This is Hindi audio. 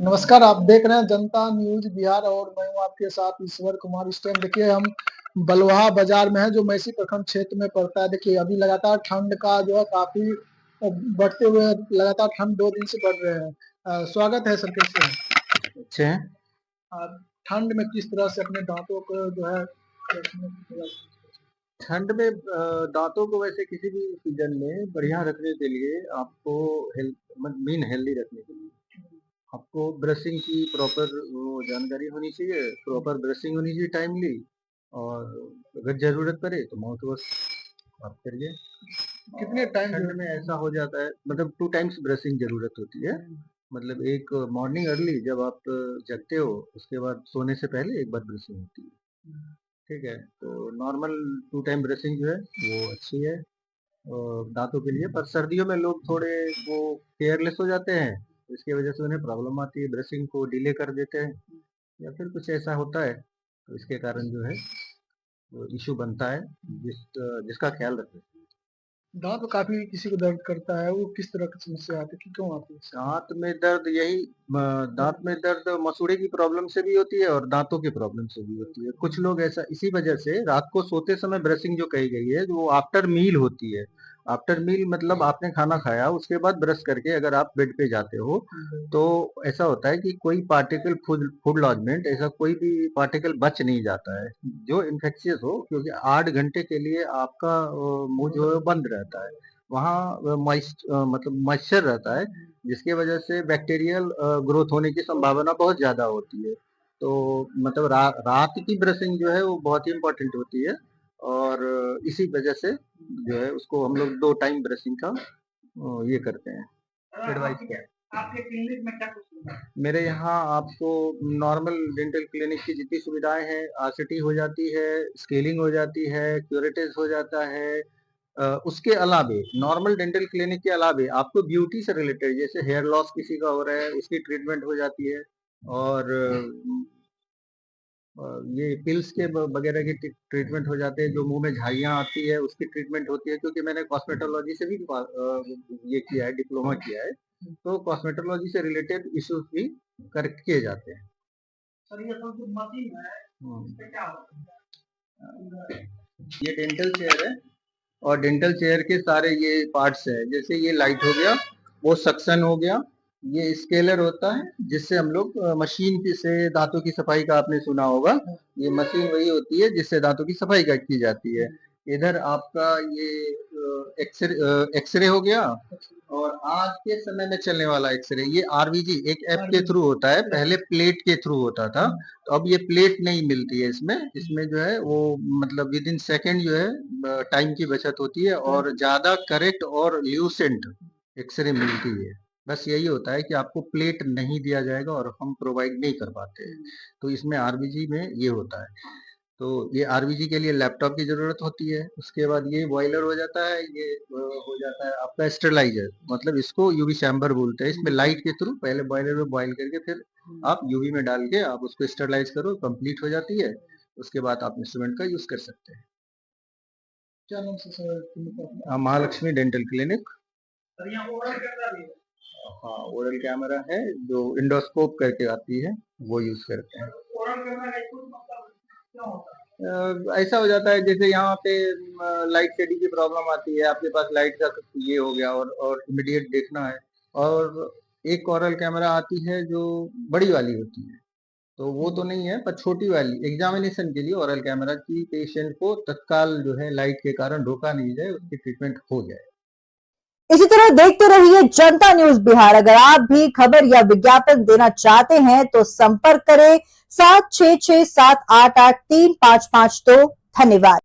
नमस्कार, आप देख रहे हैं जनता न्यूज़ बिहार और मैं हूँ आपके साथ ईश्वर कुमार। इस टाइम देखिए हम बलुहा बाज़ार में हैं जो मैसी प्रखंड क्षेत्र में पड़ता है। देखिए अभी लगातार ठंड का जो है काफ़ी बढ़ते हुए लगातार ठंड 2 दिन से बढ़ रहे हैं। स्वागत है सर, कैसे हैं? अच्छे हैं। ठंड में किस तरह से अपने दाँतों को जो है रखने की प्रयास ठंड में दाँतों को वैसे किसी भी सीज़न में बढ़िया रखने के लिए आपको मेन हेल्दी रखने के लिए आपको ब्रशिंग की प्रॉपर वो जानकारी होनी चाहिए, प्रॉपर ब्रशिंग होनी चाहिए टाइमली। और अगर ज़रूरत पड़े तो माउथ वॉश आप करिए। कितने टाइम ठंड में ऐसा हो जाता है, मतलब 2 टाइम्स ब्रशिंग ज़रूरत होती है। मतलब एक मॉर्निंग अर्ली जब आप जगते हो, उसके बाद सोने से पहले एक बार ब्रशिंग होती है। ठीक है, तो नॉर्मल 2 टाइम ब्रशिंग जो है वो अच्छी है दाँतों के लिए। पर सर्दियों में लोग थोड़े वो केयरलेस हो जाते हैं, इसकी वजह से उन्हें प्रॉब्लम आती है, ब्रशिंग को डिले कर देते हैं या फिर कुछ ऐसा होता है, तो इसके कारण जो है वो इश्यू बनता है जिसका ख्याल रखें। दाँत में काफ़ी किसी को दर्द करता है, वो किस तरह की समस्या आती है कि क्यों आती है? दाँत में दर्द दाँत में दर्द मसूड़े की प्रॉब्लम से भी होती है और दाँतों की प्रॉब्लम से भी होती है। कुछ लोग ऐसा इसी वजह से रात को सोते समय ब्रशिंग जो कही गई है, वो आफ्टर मील होती है। आफ्टर मील मतलब आपने खाना खाया, उसके बाद ब्रश करके अगर आप बेड पे जाते हो, तो ऐसा होता है कि कोई पार्टिकल फूड फूड लॉज़मेंट ऐसा कोई भी पार्टिकल बच नहीं जाता है, जो इन्फेक्शियस हो, क्योंकि 8 घंटे के लिए आपका मुँह जो है बंद रहता है। वहाँ मतलब मॉइस्चर रहता है, जिसकी वजह से बैक्टीरियल ग्रोथ होने की संभावना बहुत ज़्यादा होती है। तो मतलब रात की ब्रशिंग जो है वो बहुत ही इम्पोर्टेंट होती है और इसी वजह से जो है उसको हम लोग 2 टाइम ब्रशिंग का ये करते हैं, एडवाइस करते हैं। आपके क्लिनिक में क्या कुछ होता है? मेरे यहाँ आपको नॉर्मल डेंटल क्लिनिक की जितनी सुविधाएँ हैं, आरसीटी हो जाती है, स्केलिंग हो जाती है, क्यूरेटिव हो जाता है। उसके अलावे नॉर्मल डेंटल क्लिनिक के अलावे आपको ब्यूटी से रिलेटेड जैसे हेयर लॉस किसी का हो रहा है, उसकी ट्रीटमेंट हो जाती है। और ये पिल्स के वगैरह की ट्रीटमेंट हो जाते हैं, जो मुंह में झाइयाँ आती है उसकी ट्रीटमेंट होती है, क्योंकि मैंने कॉस्मेटोलॉजी से भी ये किया है, डिप्लोमा किया है, तो कॉस्मेटोलॉजी से रिलेटेड इश्यूज भी कर किए जाते हैं। सर ये तो जो मशीन है इसमें क्या होता है? ये डेंटल चेयर है और डेंटल चेयर के सारे ये पार्ट्स हैं, जैसे ये लाइट हो गया, वो सक्शन हो गया, ये स्केलर होता है जिससे हम लोग मशीन की से दांतों की सफाई का आपने सुना होगा। ये मशीन वही होती है जिससे दांतों की सफाई की जाती है। इधर आपका ये एक्सरे हो गया। और आज के समय में चलने वाला एक्सरे ये आरवीजी एक ऐप के थ्रू होता है, पहले प्लेट के थ्रू होता था, तो अब ये प्लेट नहीं मिलती है इसमें। इसमें जो है वो मतलब विद इन सेकेंड जो है टाइम की बचत होती है और ज्यादा करेक्ट और ल्यूसेंट एक्सरे मिलती है। बस यही होता है कि आपको प्लेट नहीं दिया जाएगा और हम प्रोवाइड नहीं कर पाते हैं, तो इसमें आरबीजी में ये होता है। तो ये आरबीजी के लिए लैपटॉप की जरूरत होती है। उसके बाद ये बॉयलर हो जाता है, ये हो जाता है आपका स्टरलाइजर, मतलब इसको यूवी चैम्बर बोलते हैं। इसमें लाइट के थ्रू पहले बॉयलर में बॉयल करके फिर आप यूवी में डाल के आप उसको स्टरलाइज करो, कंप्लीट हो जाती है। उसके बाद आप इंस्ट्रूमेंट का यूज कर सकते हैं। क्या नाम से सर? Mahalakshmi dental clinic. हाँ, ओरल कैमरा है जो इंडोस्कोप करके आती है, वो यूज करते हैं। ऐसा हो जाता है जैसे यहाँ पे लाइट शेडिंग की प्रॉब्लम आती है, आपके पास लाइट का ये हो गया और इमीडिएट देखना है। और एक ओरल कैमरा आती है जो बड़ी वाली होती है, तो वो तो नहीं है, पर छोटी वाली एग्जामिनेशन के लिए ओरल कैमरा की पेशेंट को तत्काल जो है लाइट के कारण रोका नहीं जाए, उसकी ट्रीटमेंट हो जाए। इसी तरह देखते रहिए जनता न्यूज बिहार। अगर आप भी खबर या विज्ञापन देना चाहते हैं तो संपर्क करें 7667883552। धन्यवाद।